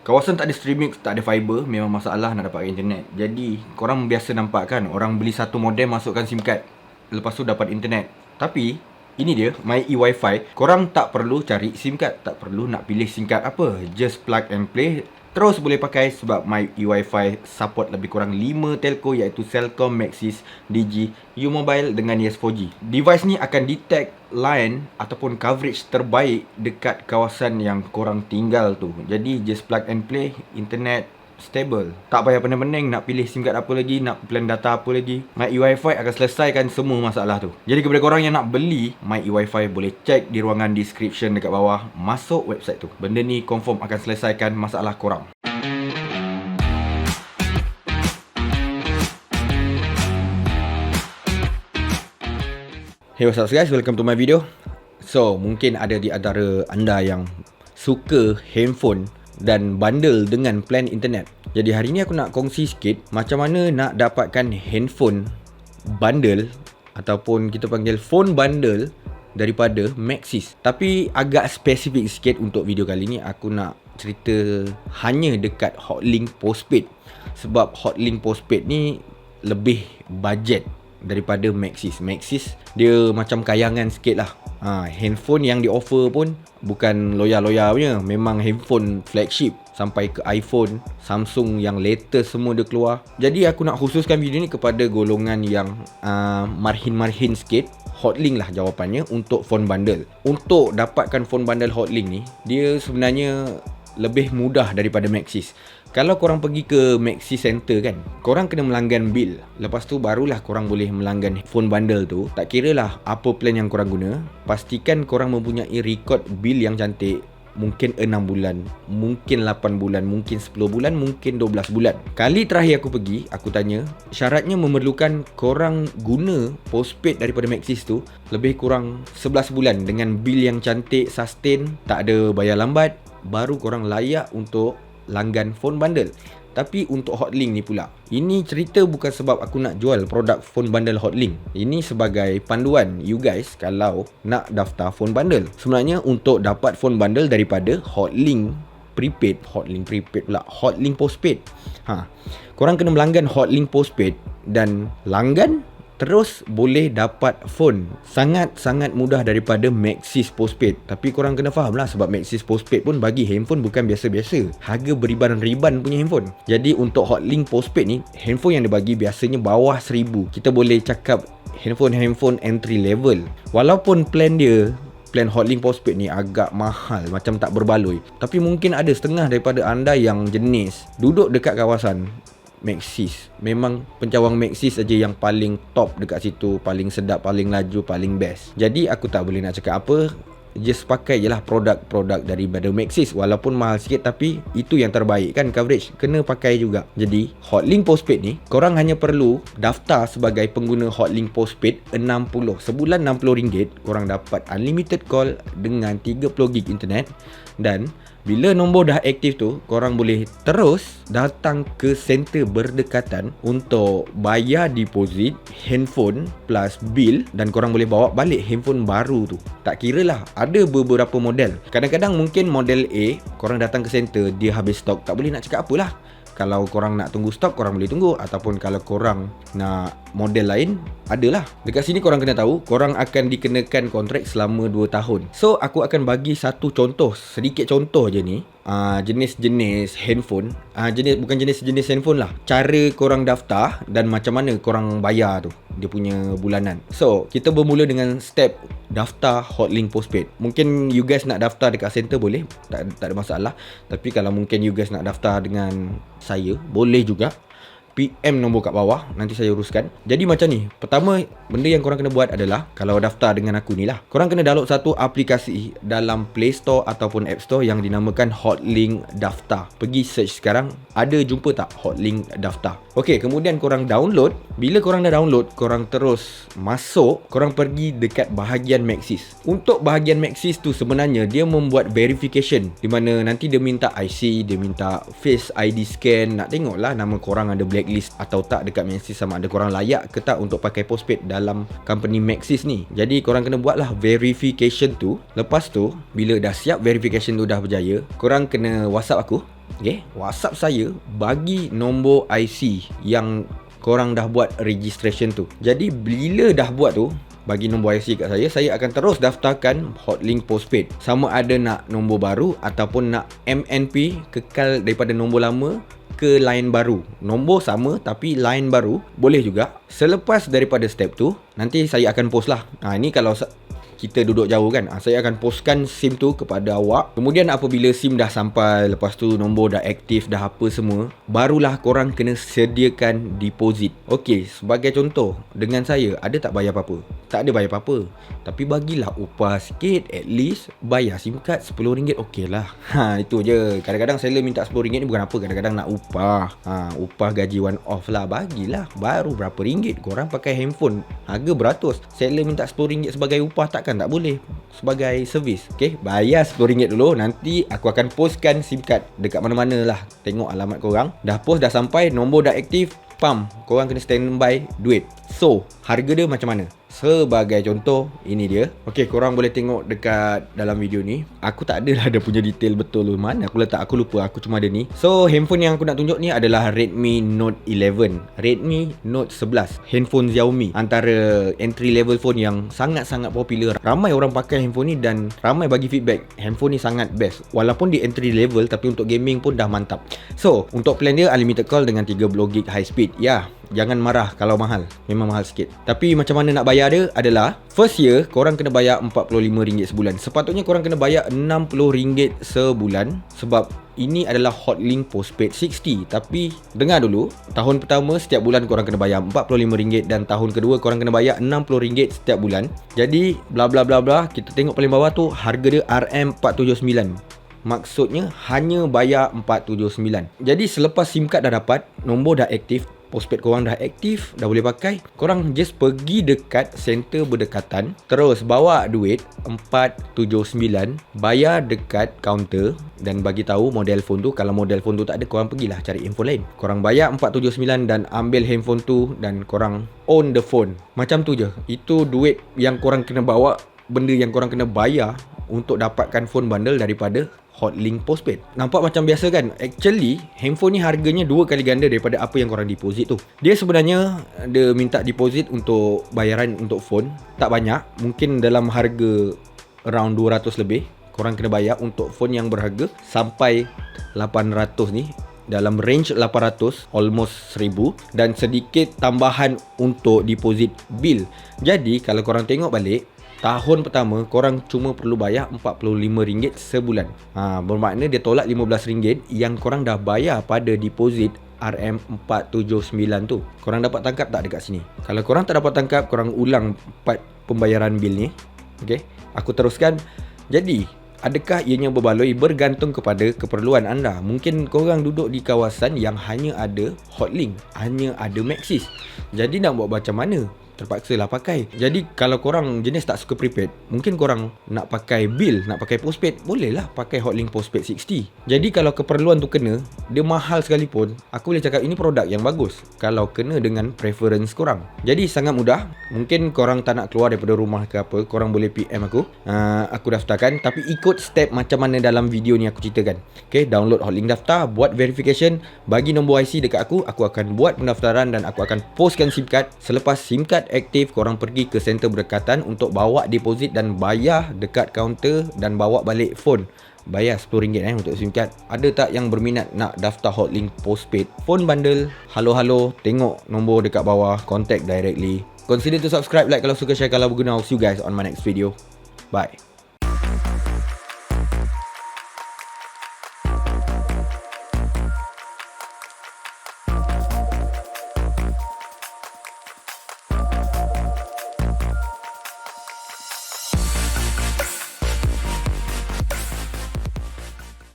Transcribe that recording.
Kawasan tak ada streaming, tak ada fiber, memang masalah nak dapat internet. Jadi korang biasa nampak kan, orang beli satu modem masukkan SIM card, lepas tu dapat internet. Tapi ini dia, MyEWiFi. Korang tak perlu cari SIM card, tak perlu nak pilih SIM card apa, just plug and play, terus boleh pakai sebab MyEWiFi support lebih kurang 5 telco iaitu Celcom, Maxis, Digi, U-Mobile dengan Yes 4G. Device ni akan detect line ataupun coverage terbaik dekat kawasan yang korang tinggal tu. Jadi just plug and play, internet stable. Tak payah pening-pening nak pilih SIM card apa lagi, nak plan data apa lagi. MyEWiFi akan selesaikan semua masalah tu. Jadi kepada korang yang nak beli MyEWiFi, boleh check di ruangan description dekat bawah, masuk website tu. Benda ni confirm akan selesaikan masalah korang. Hey, what's up guys, welcome to my video. So, mungkin ada di antara anda yang suka handphone dan bundle dengan plan internet. Jadi hari ni aku nak kongsi sikit macam mana nak dapatkan handphone bundle ataupun kita panggil phone bundle daripada Maxis. Tapi agak spesifik sikit untuk video kali ni, aku nak cerita hanya dekat Hotlink Postpaid. Sebab Hotlink Postpaid ni lebih budget daripada Maxis. Maxis dia macam kayangan sikit lah. Handphone yang di offer pun bukan loya-loya punya, memang handphone flagship sampai ke iPhone, Samsung yang latest semua dia keluar. Jadi aku nak khususkan video ni kepada golongan yang marhin-marhin sikit. Hotlink lah jawapannya untuk phone bundle. Untuk dapatkan phone bundle Hotlink ni, dia sebenarnya lebih mudah daripada Maxis. Kalau korang pergi ke Maxis Center kan, korang kena melanggan bil. Lepas tu barulah korang boleh melanggan phone bundle tu. Tak kira lah apa plan yang korang guna, pastikan korang mempunyai record bil yang cantik. Mungkin 6 bulan, mungkin 8 bulan, mungkin 10 bulan, mungkin 12 bulan. Kali terakhir aku pergi, aku tanya, syaratnya memerlukan korang guna postpaid daripada Maxis tu lebih kurang 11 bulan dengan bil yang cantik, sustain, tak ada bayar lambat, baru korang layak untuk langgan phone bundle. Tapi untuk Hotlink ni pula, ini cerita bukan sebab aku nak jual produk phone bundle Hotlink. Ini sebagai panduan you guys kalau nak daftar phone bundle. Sebenarnya untuk dapat phone bundle daripada Hotlink Postpaid, korang kena melanggan Hotlink Postpaid dan langgan, terus boleh dapat phone sangat-sangat mudah daripada Maxis Postpaid. Tapi korang kena faham lah, sebab Maxis Postpaid pun bagi handphone bukan biasa-biasa, harga beriban-riban punya handphone. Jadi untuk Hotlink Postpaid ni, handphone yang dia bagi biasanya bawah 1000. Kita boleh cakap handphone entry level. Walaupun plan Hotlink Postpaid ni agak mahal, macam tak berbaloi, tapi mungkin ada setengah daripada anda yang jenis duduk dekat kawasan Maxis. Memang pencawang Maxis aja yang paling top dekat situ, paling sedap, paling laju, paling best. Jadi aku tak boleh nak cakap apa, just pakai je lah produk-produk daripada Maxis. Walaupun mahal sikit, tapi itu yang terbaik kan, coverage kena pakai juga. Jadi Hotlink Postpaid ni, korang hanya perlu daftar sebagai pengguna Hotlink Postpaid 60 sebulan, RM60. Korang dapat unlimited call dengan 30GB internet. Dan bila nombor dah aktif tu, korang boleh terus datang ke center berdekatan untuk bayar deposit handphone plus bil, dan korang boleh bawa balik handphone baru tu. Tak kira lah, ada beberapa model. Kadang-kadang mungkin model A, korang datang ke center, dia habis stok, tak boleh nak cakap apalah. Kalau korang nak tunggu stok, korang boleh tunggu. Ataupun kalau korang nak model lain, adalah. Dekat sini korang kena tahu, korang akan dikenakan kontrak selama 2 tahun. So, aku akan bagi satu contoh, sedikit contoh je ni. Jenis-jenis handphone, bukan jenis-jenis handphone lah, cara korang daftar dan macam mana korang bayar tu, dia punya bulanan. So, kita bermula dengan step daftar Hotlink Postpaid. Mungkin you guys nak daftar dekat center boleh, tak ada masalah. Tapi kalau mungkin you guys nak daftar dengan saya, boleh juga. PM nombor kat bawah, nanti saya uruskan. Jadi macam ni, pertama benda yang korang kena buat adalah, kalau daftar dengan aku ni lah, korang kena download satu aplikasi dalam Play Store ataupun App Store yang dinamakan Hotlink Daftar. Pergi search sekarang, ada jumpa tak Hotlink Daftar? Okey, kemudian korang download. Bila korang dah download, korang terus masuk, korang pergi dekat bahagian Maxis. Untuk bahagian Maxis tu sebenarnya dia membuat verification, di mana nanti dia minta IC, dia minta Face ID scan. Nak tengok lah nama korang ada blacklist atau tak dekat Maxis, sama ada korang layak ke tak untuk pakai postpaid dalam company Maxis ni. Jadi korang kena buatlah verification tu. Lepas tu, bila dah siap verification tu dah berjaya, korang kena WhatsApp aku. Okay, WhatsApp saya bagi nombor IC yang korang dah buat registration tu. Jadi bila dah buat tu, bagi nombor IC kat saya akan terus daftarkan Hotlink Postpaid. Sama ada nak nombor baru ataupun nak MNP kekal daripada nombor lama ke line baru. Nombor sama tapi line baru boleh juga. Selepas daripada step tu, nanti saya akan post lah. Ini kalau kita duduk jauh kan, saya akan postkan SIM tu kepada awak. Kemudian apabila SIM dah sampai, lepas tu nombor dah aktif, dah apa semua, barulah korang kena sediakan deposit. Okey, sebagai contoh, dengan saya ada tak bayar apa-apa? Tak ada bayar apa-apa, tapi bagilah upah sikit. At least bayar SIM card RM10, okey lah. Itu je. Kadang-kadang seller minta RM10 ni bukan apa, kadang-kadang nak upah. Upah gaji one off lah, bagilah. Baru berapa ringgit, korang pakai handphone harga beratus, seller minta RM10 sebagai upah, takkan tak boleh sebagai servis. Okay, bayar RM10 dulu. Nanti aku akan postkan SIM card dekat mana-mana lah. Tengok alamat korang. Dah post, dah sampai, nombor dah aktif, pam, korang kena standby duit. So, harga dia macam mana? Sebagai contoh, ini dia. Okay, korang boleh tengok dekat dalam video ni. Aku tak adalah ada punya detail betul mana aku letak, aku lupa. Aku cuma ada ni. So, handphone yang aku nak tunjuk ni adalah Redmi Note 11, Redmi Note 11, handphone Xiaomi. Antara entry level phone yang sangat-sangat popular. Ramai orang pakai handphone ni dan ramai bagi feedback handphone ni sangat best. Walaupun di entry level, tapi untuk gaming pun dah mantap. So, untuk plan dia unlimited call dengan 30GB high speed. Ya, jangan marah kalau mahal. Memang mahal sikit. Tapi macam mana nak bayar dia adalah, first year korang kena bayar RM45 sebulan. Sepatutnya korang kena bayar RM60 sebulan, sebab ini adalah Hotlink Postpaid 60. Tapi dengar dulu, tahun pertama setiap bulan korang kena bayar RM45 dan tahun kedua korang kena bayar RM60 setiap bulan. Jadi bla bla bla bla, kita tengok paling bawah tu harga dia RM479. Maksudnya hanya bayar RM479. Jadi selepas SIM card dah dapat, nombor dah aktif, postpaid korang dah aktif, dah boleh pakai, korang just pergi dekat center berdekatan, terus bawa duit RM479, bayar dekat kaunter dan bagi tahu model phone tu. Kalau model phone tu tak ada, korang pergilah cari info lain. Korang bayar RM479 dan ambil handphone tu dan korang own the phone. Macam tu je. Itu duit yang korang kena bawa, benda yang korang kena bayar untuk dapatkan phone bundle daripada Hotlink Postpaid. Nampak macam biasa kan? Actually, handphone ni harganya 2 kali ganda daripada apa yang korang deposit tu. Dia sebenarnya dia minta deposit untuk bayaran untuk phone tak banyak, mungkin dalam harga around 200 lebih. Korang kena bayar untuk phone yang berharga sampai 800 ni, dalam range 800 almost 1000, dan sedikit tambahan untuk deposit bill. Jadi kalau korang tengok balik, tahun pertama korang cuma perlu bayar RM45 sebulan. Bermakna dia tolak RM15 yang korang dah bayar pada deposit RM479 tu. Korang dapat tangkap tak dekat sini? Kalau korang tak dapat tangkap, korang ulang part pembayaran bil ni. Okay, aku teruskan. Jadi adakah ianya berbaloi? Bergantung kepada keperluan anda. Mungkin korang duduk di kawasan yang hanya ada Hotlink, hanya ada Maxis. Jadi nak buat macam mana? Terpaksalah pakai. Jadi kalau korang jenis tak suka prepaid, mungkin korang nak pakai bill, nak pakai postpaid, bolehlah pakai Hotlink Postpaid 60. Jadi kalau keperluan tu kena, dia mahal sekalipun, aku boleh cakap ini produk yang bagus kalau kena dengan preference korang. Jadi sangat mudah. Mungkin korang tak nak keluar daripada rumah ke apa, korang boleh PM aku daftarkan. Tapi ikut step macam mana dalam video ni aku ceritakan. Okay, download Hotlink Daftar, buat verification, bagi nombor IC dekat aku akan buat pendaftaran dan aku akan postkan SIM card. Selepas SIM card aktif, korang pergi ke center berdekatan untuk bawa deposit dan bayar dekat kaunter dan bawa balik phone. Bayar RM10 untuk SIM card. Ada tak yang berminat nak daftar Hotlink Postpaid phone bundle? Halo, tengok nombor dekat bawah, contact directly. Consider to subscribe, like kalau suka, share kalau berguna. I'll see you guys on my next video. Bye.